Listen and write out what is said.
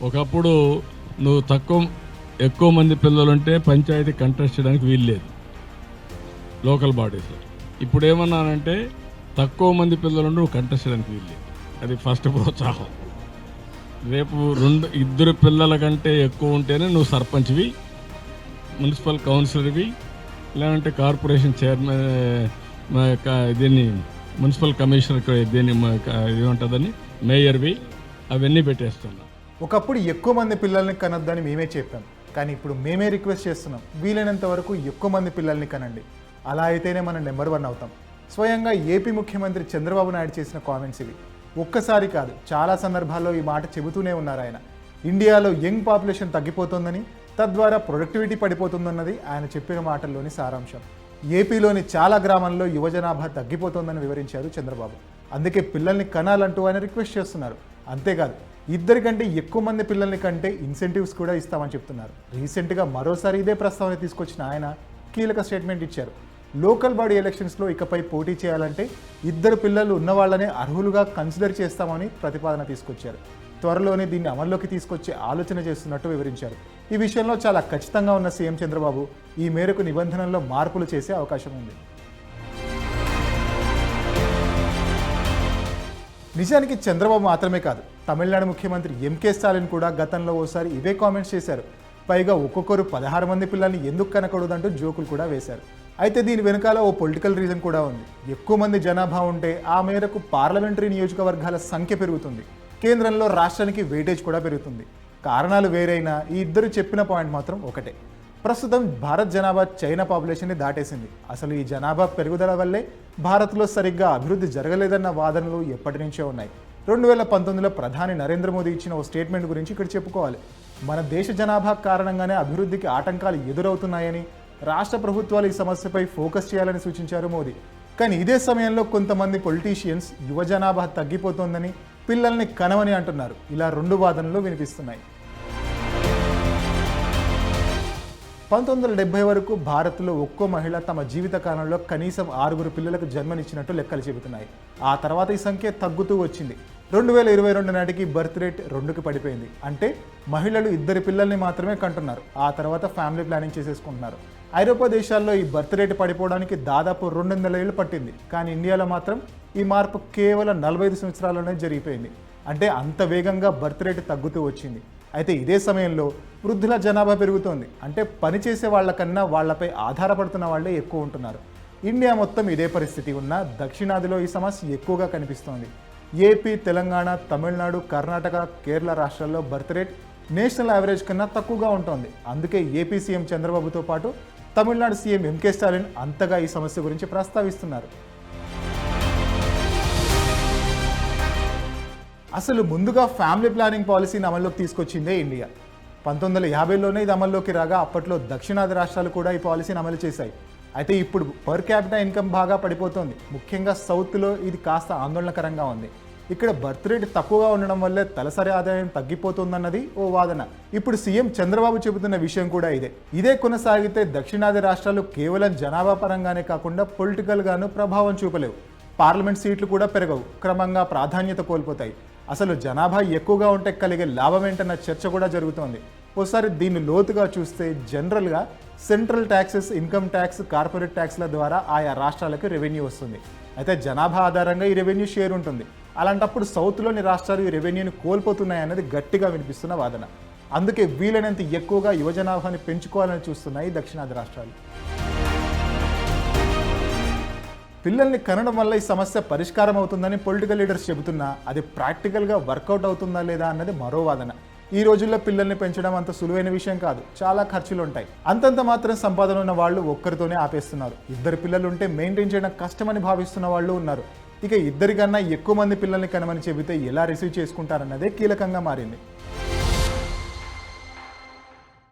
ఒకప్పుడు నువ్వు ఎక్కువ మంది పిల్లలుంటే పంచాయతీ కంటెస్ట్ చేయడానికి వీలు లేదు లోకల్ బాడీస్లో. ఇప్పుడు ఏమన్నానంటే తక్కువ మంది పిల్లలుంటే నువ్వు కంటెస్ట్ చేయడానికి వీలు లేదు. అది ఫస్ట్ ప్రోత్సాహం. రేపు ఇద్దరు పిల్లల కంటే ఎక్కువ ఉంటేనే నువ్వు సర్పంచ్వి, మున్సిపల్ కౌన్సిలర్వి, లేదంటే కార్పొరేషన్ చైర్మన్, దీన్ని మున్సిపల్ కమిషనర్, దీన్ని ఏముంటుందని మేయర్వి, అవన్నీ పెట్టేస్తున్నా. ఒకప్పుడు ఎక్కువ మంది పిల్లల్ని కనొద్దని మేమే చెప్పాం, కానీ ఇప్పుడు మేమే రిక్వెస్ట్ చేస్తున్నాం, వీలైనంత వరకు ఎక్కువ మంది పిల్లల్ని కనండి. అలా అయితేనే మనం నెంబర్ 1 అవుతాం. స్వయంగా ఏపీ ముఖ్యమంత్రి చంద్రబాబు నాయుడు చేసిన కామెంట్స్ ఇవి. ఒక్కసారి కాదు, చాలా సందర్భాల్లో ఈ మాట చెబుతూనే ఉన్నారు ఆయన. ఇండియాలో యంగ్ పాపులేషన్ తగ్గిపోతుందని, తద్వారా ప్రొడక్టివిటీ పడిపోతుందన్నది ఆయన చెప్పిన మాటల్లోని సారాంశం. ఏపీలోని చాలా గ్రామాల్లో యువజనాభా తగ్గిపోతుందని వివరించారు చంద్రబాబు. అందుకే పిల్లల్ని కనాలంటూ ఆయన రిక్వెస్ట్ చేస్తున్నారు. అంతేకాదు, ఇద్దరికంటే ఎక్కువ మంది పిల్లల్ని కంటే ఇన్సెంటివ్స్ కూడా ఇస్తామని చెప్తున్నారు. రీసెంట్గా మరోసారి ఇదే ప్రస్తావన తీసుకొచ్చిన ఆయన కీలక స్టేట్మెంట్ ఇచ్చారు. లోకల్ బాడీ ఎలక్షన్స్లో ఇకపై పోటీ చేయాలంటే 2 పిల్లలు ఉన్నవాళ్లనే అర్హులుగా కన్సిడర్ చేస్తామని ప్రతిపాదన తీసుకొచ్చారు. త్వరలోనే దీన్ని అమల్లోకి తీసుకొచ్చే ఆలోచన చేస్తున్నట్టు వివరించారు. ఈ విషయంలో చాలా ఖచ్చితంగా ఉన్న సీఎం చంద్రబాబు ఈ మేరకు నిబంధనల్లో మార్పులు చేసే అవకాశం ఉంది. నిజానికి చంద్రబాబు మాత్రమే కాదు, తమిళనాడు ముఖ్యమంత్రి ఎంకే స్టాలిన్ కూడా గతంలో ఓసారి ఇవే కామెంట్స్ చేశారు. పైగా ఒక్కొక్కరు 16 మంది పిల్లల్ని ఎందుకు కనకూడదంటూ జోకులు కూడా వేశారు. అయితే దీని వెనకాల ఓ పొలిటికల్ రీజన్ కూడా ఉంది. ఎక్కువ మంది జనాభా ఉంటే ఆ మేరకు పార్లమెంటరీ నియోజకవర్గాల సంఖ్య పెరుగుతుంది, కేంద్రంలో రాష్ట్రానికి వెయిటేజ్ కూడా పెరుగుతుంది. కారణాలు వేరైనా ఈ ఇద్దరు చెప్పిన పాయింట్ మాత్రం ఒకటే. ప్రస్తుతం భారత్ జనాభా చైనా పాపులేషన్ని దాటేసింది. అసలు ఈ జనాభా పెరుగుదల వల్లే భారత్లో సరిగ్గా అభివృద్ధి జరగలేదన్న వాదనలు ఎప్పటి నుంచో ఉన్నాయి. 2019లో ప్రధాని నరేంద్ర మోదీ ఇచ్చిన ఓ స్టేట్మెంట్ గురించి ఇక్కడ చెప్పుకోవాలి. మన దేశ జనాభా కారణంగానే అభివృద్ధికి ఆటంకాలు ఎదురవుతున్నాయని, రాష్ట్ర ప్రభుత్వాలు ఈ సమస్యపై ఫోకస్ చేయాలని సూచించారు మోదీ. కానీ ఇదే సమయంలో కొంతమంది పొలిటీషియన్స్ యువ జనాభా తగ్గిపోతోందని, పిల్లల్ని కనమని అంటున్నారు. ఇలా 2 వాదనలు వినిపిస్తున్నాయి. 1970 వరకు భారత్లో ఒక్కో మహిళ తమ జీవిత కాలంలో కనీసం 6 పిల్లలకు జన్మనిచ్చినట్టు లెక్కలు చెబుతున్నాయి. ఆ తర్వాత ఈ సంఖ్య తగ్గుతూ వచ్చింది. 2022 నాటికి బర్త్ రేట్ 2కి పడిపోయింది. అంటే మహిళలు 2 పిల్లల్ని మాత్రమే కంటున్నారు. ఆ తర్వాత ఫ్యామిలీ ప్లానింగ్ చేసేసుకుంటున్నారు. ఐరోపా దేశాల్లో ఈ బర్త్ రేట్ పడిపోవడానికి దాదాపు 200 ఏళ్ళు పట్టింది. కానీ ఇండియాలో మాత్రం ఈ మార్పు కేవలం 45 సంవత్సరాల్లోనే జరిగిపోయింది. అంటే అంత వేగంగా బర్త్ రేట్ తగ్గుతూ వచ్చింది. అయితే ఇదే సమయంలో వృద్ధుల జనాభా పెరుగుతోంది. అంటే పనిచేసే వాళ్ళకన్నా వాళ్లపై ఆధారపడుతున్న వాళ్ళే ఎక్కువ ఉంటున్నారు. ఇండియా మొత్తం ఇదే పరిస్థితి ఉన్నా దక్షిణాదిలో ఈ సమస్య ఎక్కువగా కనిపిస్తోంది. ఏపీ, తెలంగాణ, తమిళనాడు, కర్ణాటక, కేరళ రాష్ట్రాల్లో బర్త్ రేట్ నేషనల్ యావరేజ్ కన్నా తక్కువగా ఉంటుంది. అందుకే ఏపీ సీఎం చంద్రబాబుతో పాటు తమిళనాడు సీఎం ఎంకే స్టాలిన్ అంతగా ఈ సమస్య గురించి ప్రస్తావిస్తున్నారు. అసలు ముందుగా ఫ్యామిలీ ప్లానింగ్ పాలసీని అమల్లోకి తీసుకొచ్చిందే ఇండియా. 1950లోనే ఇది అమల్లోకి రాగా అప్పట్లో దక్షిణాది రాష్ట్రాలు కూడా ఈ పాలసీని అమలు చేశాయి. అయితే ఇప్పుడు పర్ క్యాపిటల్ ఇన్కమ్ బాగా పడిపోతుంది. ముఖ్యంగా సౌత్లో ఇది కాస్త ఆందోళనకరంగా ఉంది. ఇక్కడ బర్త్ రేట్ తక్కువగా ఉండడం వల్లే తలసరి ఆదాయం తగ్గిపోతుందన్నది ఓ వాదన. ఇప్పుడు సీఎం చంద్రబాబు చెబుతున్న విషయం కూడా ఇదే కొనసాగితే దక్షిణాది రాష్ట్రాలు కేవలం జనాభా పరంగానే కాకుండా పొలిటికల్గాను ప్రభావం చూపలేవు. పార్లమెంట్ సీట్లు కూడా పెరగవు, క్రమంగా ప్రాధాన్యత కోల్పోతాయి. అసలు జనాభా ఎక్కువగా ఉంటే కలిగే లాభం ఏంటన్న చర్చ కూడా జరుగుతోంది. ఒకసారి దీన్ని లోతుగా చూస్తే జనరల్గా central taxes, income tax, corporate ట్యాక్స్ల ద్వారా ఆయా రాష్ట్రాలకు రెవెన్యూ వస్తుంది. అయితే జనాభా ఆధారంగా ఈ రెవెన్యూ షేర్ ఉంటుంది. అలాంటప్పుడు సౌత్లోని రాష్ట్రాలు ఈ రెవెన్యూని కోల్పోతున్నాయన్నది గట్టిగా వినిపిస్తున్న వాదన. అందుకే వీలైనంత ఎక్కువగా యువ జనాభాని పెంచుకోవాలని చూస్తున్నాయి దక్షిణాది రాష్ట్రాలు. పిల్లల్ని కనడం వల్ల ఈ సమస్య పరిష్కారం అవుతుందని పొలిటికల్ లీడర్స్ చెబుతున్నా అది ప్రాక్టికల్గా వర్కౌట్ అవుతుందా లేదా అన్నది మరో వాదన. ఈ రోజుల్లో పిల్లల్ని పెంచడం అంత సులువైన విషయం కాదు. చాలా ఖర్చులు ఉంటాయి. అంతంత మాత్రం సంపాదన ఉన్న వాళ్ళు ఒక్కరితోనే ఆపేస్తున్నారు. 2 పిల్లలు ఉంటే మెయింటైన్ చేయడం కష్టమని భావిస్తున్న వాళ్ళు ఉన్నారు. ఇక 2 కన్నా ఎక్కువ మంది పిల్లల్ని కనమని చెబితే ఎలా రిసీవ్ చేసుకుంటారన్నదే కీలకంగా మారింది.